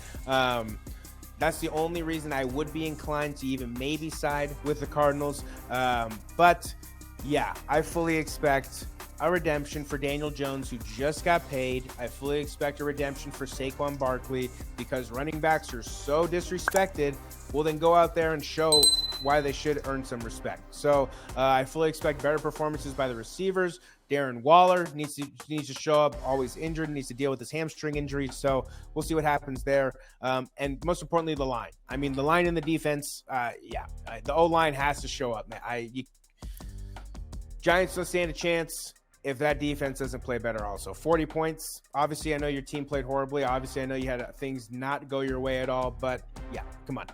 That's the only reason I would be inclined to even maybe side with the Cardinals. But, yeah, I fully expect a redemption for Daniel Jones, who just got paid. I fully expect a redemption for Saquon Barkley because running backs are so disrespected. We'll then go out there and show why they should earn some respect. So I fully expect better performances by the receivers. Darren Waller needs to show up, always injured, needs to deal with his hamstring injury. So we'll see what happens there. And most importantly, the line. I mean, the line and the defense, the O-line has to show up. Giants don't stand a chance if that defense doesn't play better also. 40 points. Obviously, I know your team played horribly. Obviously, I know you had things not go your way at all. But, yeah, come on.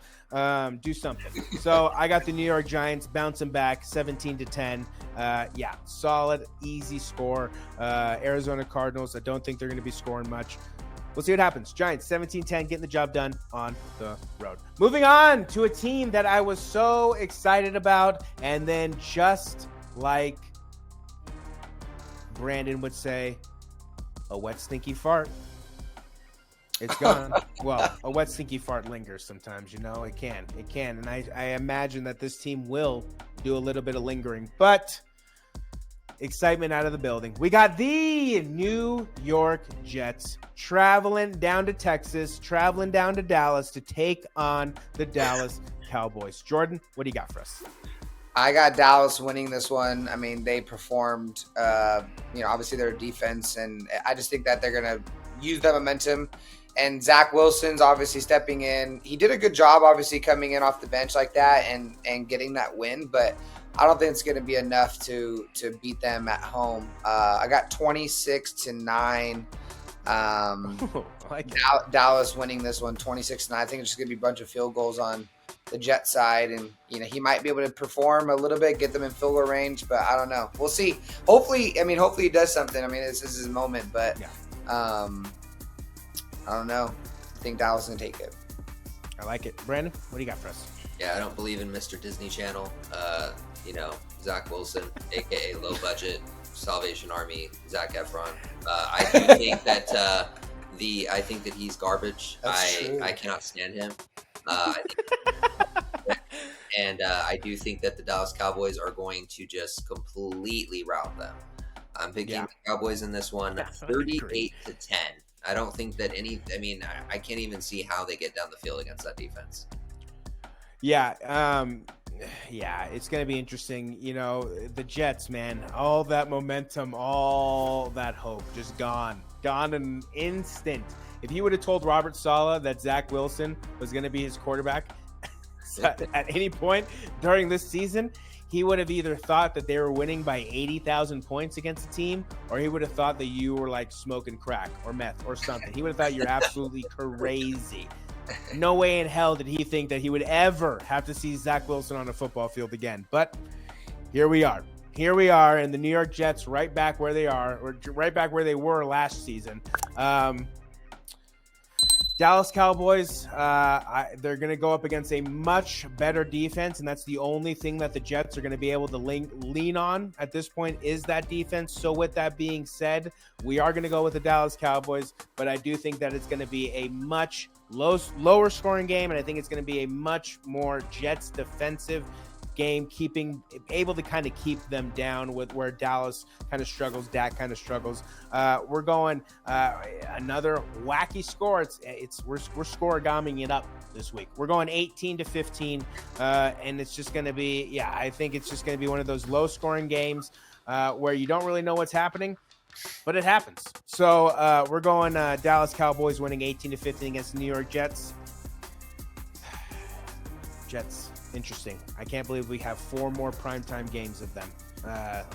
Do something. So, I got the New York Giants bouncing back 17-10. Solid, easy score. Arizona Cardinals, I don't think they're going to be scoring much. We'll see what happens. Giants 17-10, getting the job done on the road. Moving on to a team that I was so excited about, and then just like Brandon would say, a wet, stinky fart. It's gone. Well, a wet, stinky fart lingers sometimes, you know. It can. And I imagine that this team will do a little bit of lingering. But excitement out of the building. We got the New York Jets traveling down to Texas, traveling down to Dallas to take on the Dallas Cowboys. Jordan, what do you got for us? I got Dallas winning this one. I mean, they performed, obviously their defense, and I just think that they're going to use that momentum. And Zach Wilson's obviously stepping in. He did a good job, obviously, coming in off the bench like that and getting that win, but I don't think it's going to be enough to beat them at home. I got 26-9. Dallas winning this one, 26-9. I think it's just going to be a bunch of field goals on the Jet side, and he might be able to perform a little bit, get them in field goal range, but I don't know. We'll see. Hopefully he does something. I mean, this is his moment, but I don't know. I think Dallas is gonna take it. I like it. Brandon, what do you got for us? Yeah, I don't believe in Mr. Disney Channel. Zach Wilson, aka low budget Salvation Army, Zac Efron. I do think that I think that he's garbage. I cannot stand him. I do think that the Dallas Cowboys are going to just completely rout them. I'm picking the Cowboys in this one, 38-10. I don't think that I can't even see how they get down the field against that defense. Yeah, it's going to be interesting. The Jets, man, all that momentum, all that hope, just gone in an instant. If you would have told Robert Saleh that Zach Wilson was going to be his quarterback at any point during this season, he would have either thought that they were winning by 80,000 points against the team, or he would have thought that you were like smoking crack or meth or something. He would have thought you're absolutely crazy. No way in hell did he think that he would ever have to see Zach Wilson on a football field again. But here we are. And the New York Jets right back where they are, or right back where they were last season. Dallas Cowboys, they're going to go up against a much better defense, and that's the only thing that the Jets are going to be able to lean on at this point is that defense. So with that being said, we are going to go with the Dallas Cowboys, but I do think that it's going to be a much lower scoring game, and I think it's going to be a much more Jets defensive game, able to kind of keep them down with where Dallas kind of struggles, Dak kind of struggles. We're going another wacky score. We're scoregaming it up this week. We're going 18-15, and it's just going to be, I think it's just going to be one of those low-scoring games where you don't really know what's happening, but it happens. So we're going Dallas Cowboys winning 18-15 against the New York Jets. Jets, interesting. I can't believe we have 4 more primetime games of them,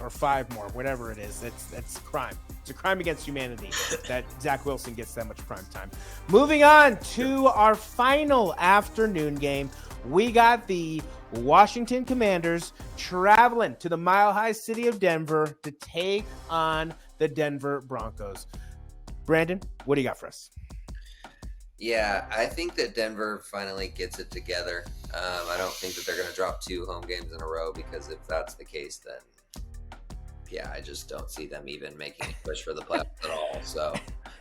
or 5 more, whatever it is. That's crime. It's a crime against humanity that Zach Wilson gets that much primetime. Moving on to our final afternoon game, we got the Washington Commanders traveling to the mile-high city of Denver to take on the Denver Broncos. Brandon, what do you got for us? Yeah, I think that Denver finally gets it together. I don't think that they're going to drop 2 home games in a row, because if that's the case, then I just don't see them even making a push for the playoffs at all. So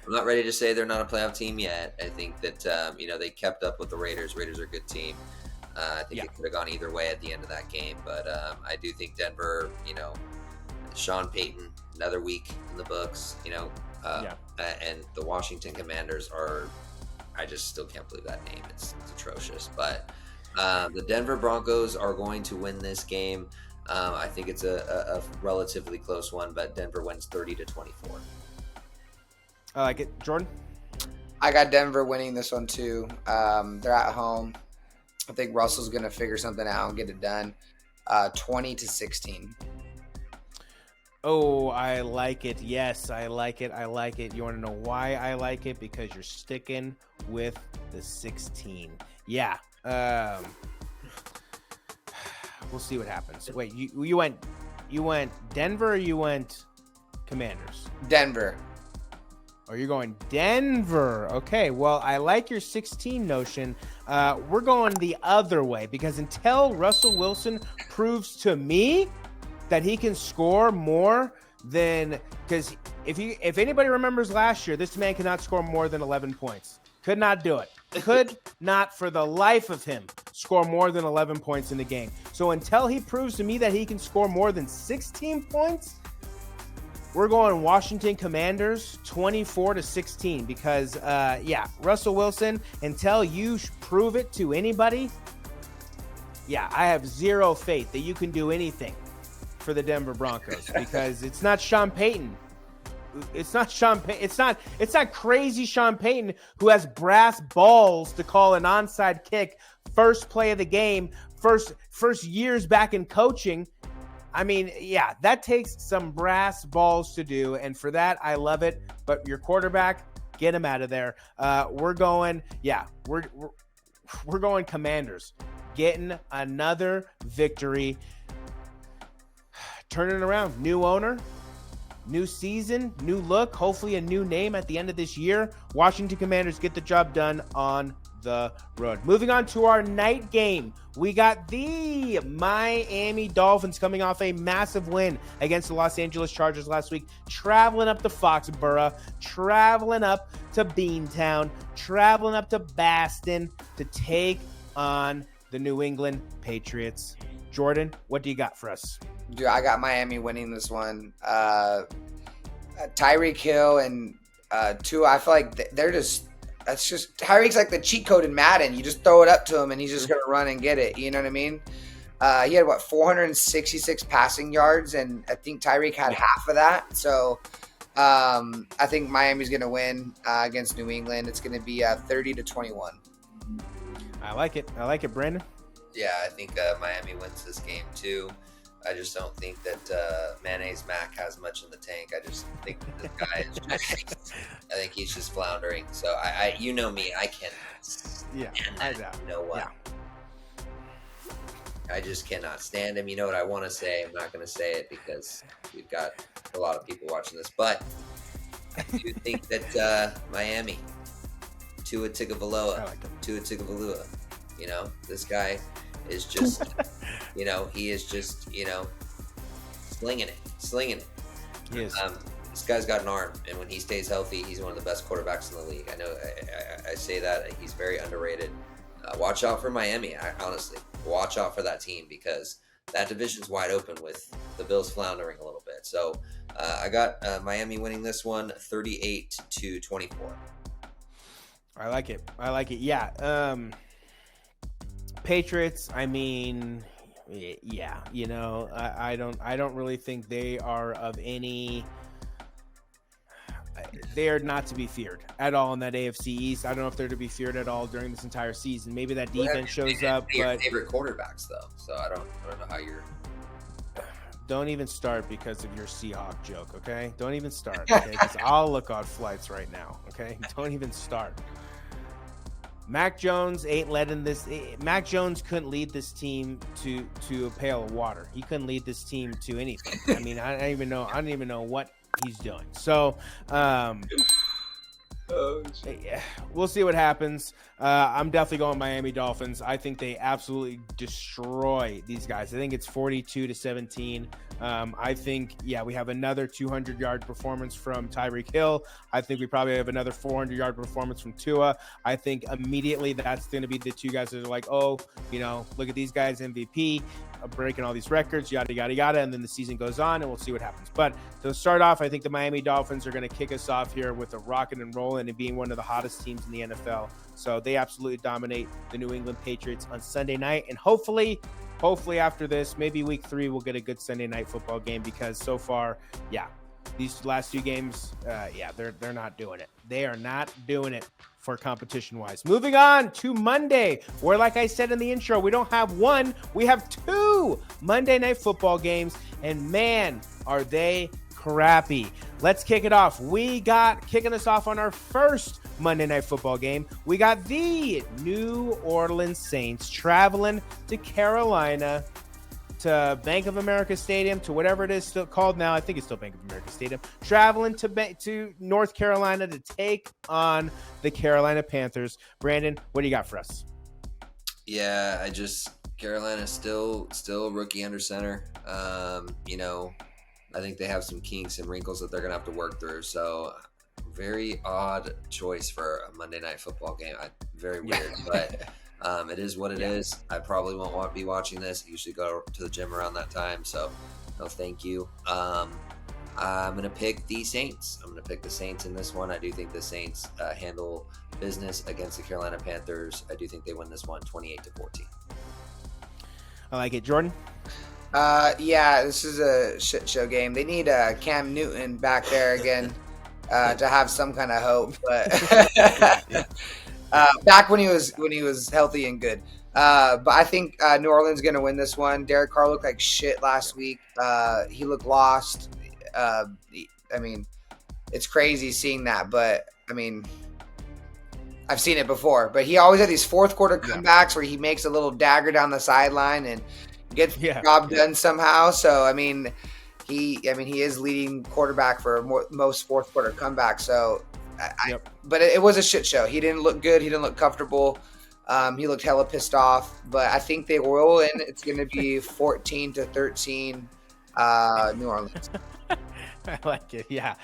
I'm not ready to say they're not a playoff team yet. I think that, they kept up with the Raiders. Raiders are a good team. I think it could have gone either way at the end of that game. But I do think Denver, Sean Payton, another week in the books, and the Washington Commanders are, I just still can't believe that name. It's atrocious. But the Denver Broncos are going to win this game. I think it's a relatively close one, but Denver wins 30-24. I like it. Jordan? I got Denver winning this one too. They're at home. I think Russell's going to figure something out and get it done. 20-16. Oh, I like it. Yes, I like it. You want to know why I like it? Because you're sticking with the 16. Yeah. We'll see what happens. Wait, you went Denver or you went Commanders? Denver. Oh, you're going Denver. Okay, well, I like your 16 notion. We're going the other way, because until Russell Wilson proves to me that he can score more than, because if anybody remembers last year, this man cannot score more than 11 points. Could not do it. Could not, for the life of him, score more than 11 points in the game. So until he proves to me that he can score more than 16 points, we're going Washington Commanders 24-16, because, Russell Wilson, until you prove it to anybody, I have zero faith that you can do anything for the Denver Broncos, because it's not Sean Payton. It's not Sean Payton. It's not crazy Sean Payton, who has brass balls to call an onside kick first play of the game, first years back in coaching. I mean, that takes some brass balls to do, and for that, I love it. But your quarterback, get him out of there. We're going Commanders, getting another victory, turning it around. New owner, new season, new look, hopefully a new name at the end of this year. Washington Commanders get the job done on the road. Moving on to our night game, we got the Miami Dolphins coming off a massive win against the Los Angeles Chargers last week, traveling up to Foxborough, traveling up to Beantown, traveling up to Boston to take on the New England Patriots. Jordan, what do you got for us? Dude, I got Miami winning this one. Tyreek Hill and Tua, I feel like that's just Tyreek's like the cheat code in Madden. You just throw it up to him and he's just going to run and get it. You know what I mean? He had 466 passing yards, and I think Tyreek had half of that. So I think Miami's going to win against New England. It's going to be 30-21. I like it, Brandon. Yeah, I think Miami wins this game too. I just don't think that Mayonnaise Mac has much in the tank. I just think that this guy is I think he's just floundering. So I you know me, I can't. I know. You know what? Yeah. I just cannot stand him. You know what I want to say? I'm not going to say it because we've got a lot of people watching this. But I do think that Miami, Tua Tagovailoa, this guy is just, he is just, slinging it. He is. This guy's got an arm, and when he stays healthy, he's one of the best quarterbacks in the league. I know I say that. He's very underrated. Watch out for Miami, honestly. Watch out for that team because that division's wide open with the Bills floundering a little bit. So I got Miami winning this one 38-24. I like it. Yeah. Patriots, I mean, yeah, I don't really think they are of any. They are not to be feared at all in that AFC East. I don't know if they're to be feared at all during this entire season. Maybe that defense shows up, your but favorite quarterbacks though. So I don't know how you're. Don't even start because of your Seahawk joke, okay? Don't even start, okay? Because I'll look on flights right now, okay? Don't even start. Mac Jones ain't letting this. Mac Jones couldn't lead this team to a pail of water. He couldn't lead this team to anything. I mean, I don't even know what he's doing. So, we'll see what happens. I'm definitely going Miami Dolphins. I think they absolutely destroy these guys. I think it's 42-17. I think, we have another 200-yard performance from Tyreek Hill. I think we probably have another 400-yard performance from Tua. I think immediately that's going to be the two guys that are like, look at these guys, MVP, breaking all these records, yada, yada, yada, and then the season goes on, and we'll see what happens. But to start off, I think the Miami Dolphins are going to kick us off here with a rocket and rolling and being one of the hottest teams in the NFL. So they absolutely dominate the New England Patriots on Sunday night, and hopefully after this, maybe week 3, we'll get a good Sunday night football game, because so far, these last 2 games, they're not doing it. They are not doing it for competition-wise. Moving on to Monday, where, like I said in the intro, we don't have 1, we have 2 Monday night football games, and man, are they crappy. Let's kick it off. We got kicking us off on our first Monday night football game. We got the New Orleans Saints traveling to Carolina, to Bank of America Stadium, to whatever it is still called now. I think it's still Bank of America Stadium. Traveling to North Carolina to take on the Carolina Panthers. Brandon, what do you got for us? Yeah, Carolina's still rookie under center. I think they have some kinks and wrinkles that they're going to have to work through. So very odd choice for a Monday night football game. Very weird, but it is what it is. I probably won't be watching this. I usually go to the gym around that time, so no thank you. I'm going to pick the Saints. I'm going to pick the Saints in this one. I do think the Saints handle business against the Carolina Panthers. I do think they win this one 28-14. I like it. Jordan? This is a shit show game. They need Cam Newton back there again to have some kind of hope. But back when he was healthy and good. But I think New Orleans is going to win this one. Derek Carr looked like shit last week. He looked lost. It's crazy seeing that. But I've seen it before. But he always had these fourth quarter comebacks where he makes a little dagger down the sideline and gets the job done somehow. So he is leading quarterback for most fourth quarter comebacks. So, but it was a shit show. He didn't look good. He didn't look comfortable. He looked hella pissed off. But I think they will, and it's going to be 14-13, New Orleans. I like it. Yeah.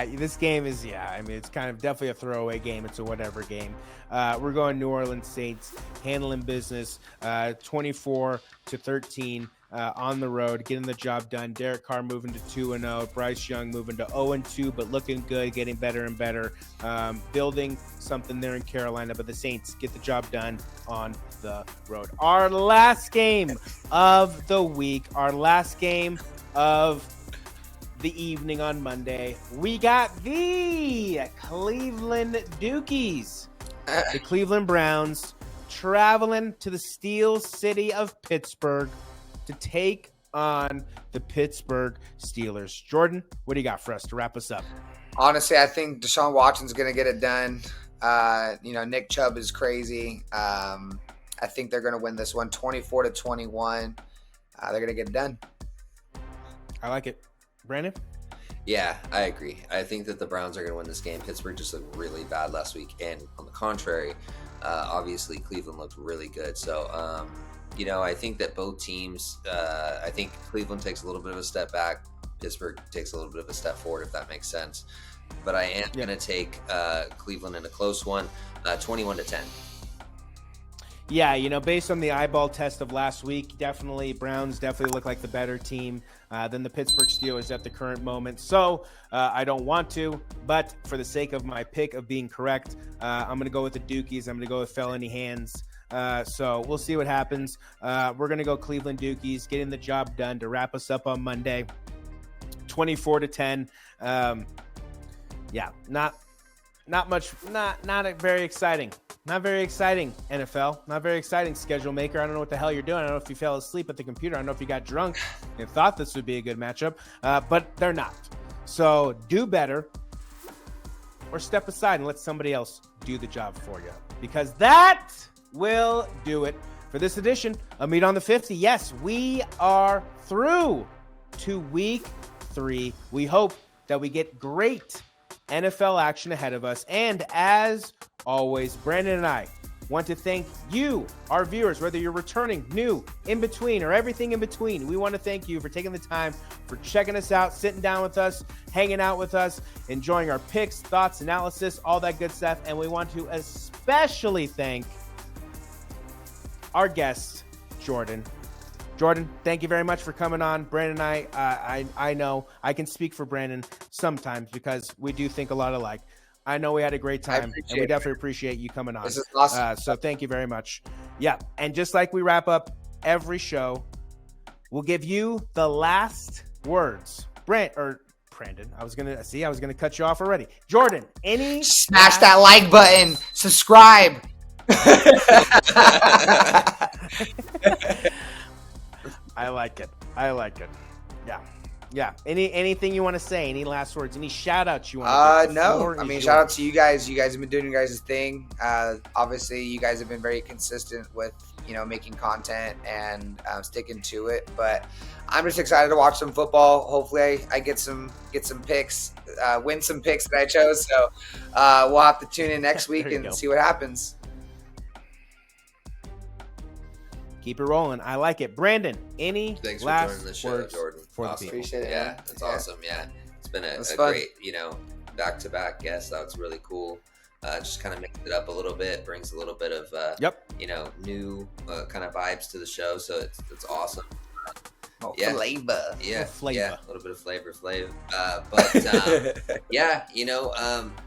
This game is, it's kind of definitely a throwaway game. It's a whatever game. We're going New Orleans Saints handling business, 24-13 on the road, getting the job done. Derek Carr moving to 2-0. Bryce Young moving to 0-2, but looking good, getting better and better, building something there in Carolina. But the Saints get the job done on the road. Our last game of the week, our last game of the evening on Monday, we got the Cleveland Dukies, the Cleveland Browns, traveling to the Steel City of Pittsburgh to take on the Pittsburgh Steelers. Jordan, what do you got for us to wrap us up? Honestly, I think Deshaun Watson's going to get it done. Nick Chubb is crazy. I think they're going to win this one 24-21. They're going to get it done. I like it. Brandon? Yeah, I agree. I think that the Browns are going to win this game. Pittsburgh just looked really bad last week. And on the contrary, obviously Cleveland looked really good. So, I think that both teams, I think Cleveland takes a little bit of a step back. Pittsburgh takes a little bit of a step forward, if that makes sense. But I am going to take Cleveland in a close one, 21-10. Yeah, based on the eyeball test of last week, Browns definitely look like the better team than the Pittsburgh Steelers at the current moment. So I don't want to, but for the sake of my pick of being correct, I'm going to go with the Dukies. I'm going to go with felony hands. So we'll see what happens. We're going to go Cleveland Dukies, getting the job done to wrap us up on Monday, 24-10. Not very exciting. Not very exciting, NFL. Not very exciting, schedule maker. I don't know what the hell you're doing. I don't know if you fell asleep at the computer. I don't know if you got drunk and thought this would be a good matchup, but they're not. So do better or step aside and let somebody else do the job for you, because that will do it for this edition of Meat on the 50. Yes, we are through to week 3. We hope that we get great NFL action ahead of us. And as always, Brandon and I want to thank you, our viewers, whether you're returning, new, in between, or everything in between. We want to thank you for taking the time, for checking us out, sitting down with us, hanging out with us, enjoying our picks, thoughts, analysis, all that good stuff. And we want to especially thank our guest, Jordan. Jordan, thank you very much for coming on. Brandon and I know I can speak for Brandon sometimes because we do think a lot alike. I know we had a great time, and we definitely appreciate you coming on. This is awesome. So thank you very much. Yeah, and just like we wrap up every show, we'll give you the last words. Brandon, I was gonna cut you off already. Jordan, smash that like button, subscribe. I like it. Yeah. Anything you want to say? Any last words? Any shout outs you want to No. I mean, shout out to you guys. You guys have been doing your guys' thing. Obviously, you guys have been very consistent with, making content and sticking to it. But I'm just excited to watch some football. Hopefully, I get some picks, win some picks that I chose. So we'll have to tune in next week and see what happens. Keep it rolling. I like it. Brandon, Thanks for last joining the show, words Jordan. for Awesome. the people? Appreciate it. Yeah, it's awesome. Yeah, it's been a fun. great, back-to-back guest. That was really cool. Just kind of mix it up a little bit, brings a little bit of, new kind of vibes to the show. So it's awesome. Flavor. Yeah, Flavor. Yeah, a little bit of flavor. But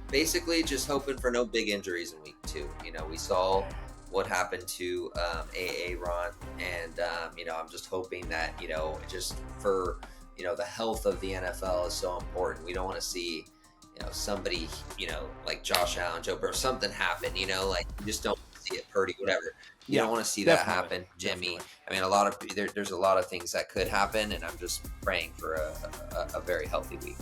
basically just hoping for no big injuries in week 2. We saw what happened to Ron, and I'm just hoping that just for the health of the NFL is so important. We don't want to see somebody like Josh Allen, Joe Burrow, something happen. You just don't see it. Purdy, whatever. You don't want to see that happen, Jimmy. Definitely. I mean, there's a lot of things that could happen, and I'm just praying for a very healthy week.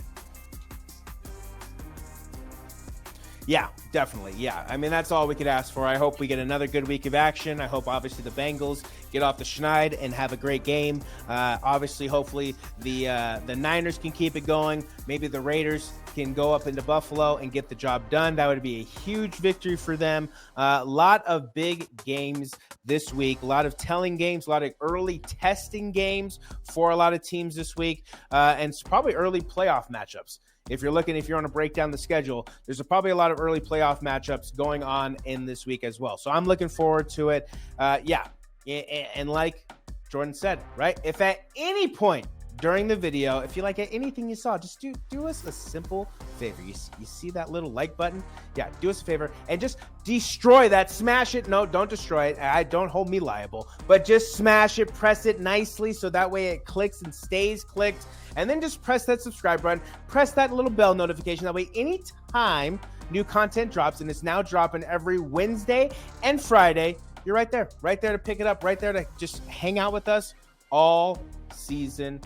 Yeah, definitely. Yeah. I mean, that's all we could ask for. I hope we get another good week of action. I hope, obviously, the Bengals get off the schneid and have a great game. Hopefully, the Niners can keep it going. Maybe the Raiders can go up into Buffalo and get the job done. That would be a huge victory for them. A lot of big games this week. A lot of telling games. A lot of early testing games for a lot of teams this week. And it's probably early playoff matchups. If you want to break down the schedule, there's probably a lot of early playoff matchups going on in this week as well. So I'm looking forward to it. And like Jordan said, right? If at any point during the video, if you like anything you saw, just do us a simple favor. You see that little like button? Yeah, do us a favor and just destroy that. Smash it. No, don't destroy it. Don't hold me liable. But just smash it. Press it nicely so that way it clicks and stays clicked. And then just press that subscribe button. Press that little bell notification. That way, anytime new content drops, and it's now dropping every Wednesday and Friday, you're right there to pick it up, right there to just hang out with us all season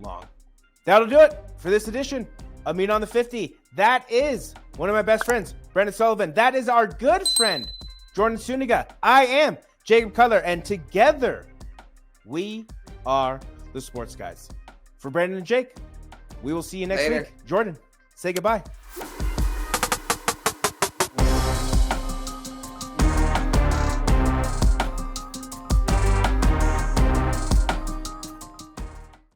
long. That'll do it for this edition of Meat on the 50. That is one of my best friends, Brendan Sullivan. That is our good friend, Jordan Suniga. I am Jacob Cutler, and together we are the Sports Guys. For Brandon and Jake, we will see you next week. Jordan, say goodbye.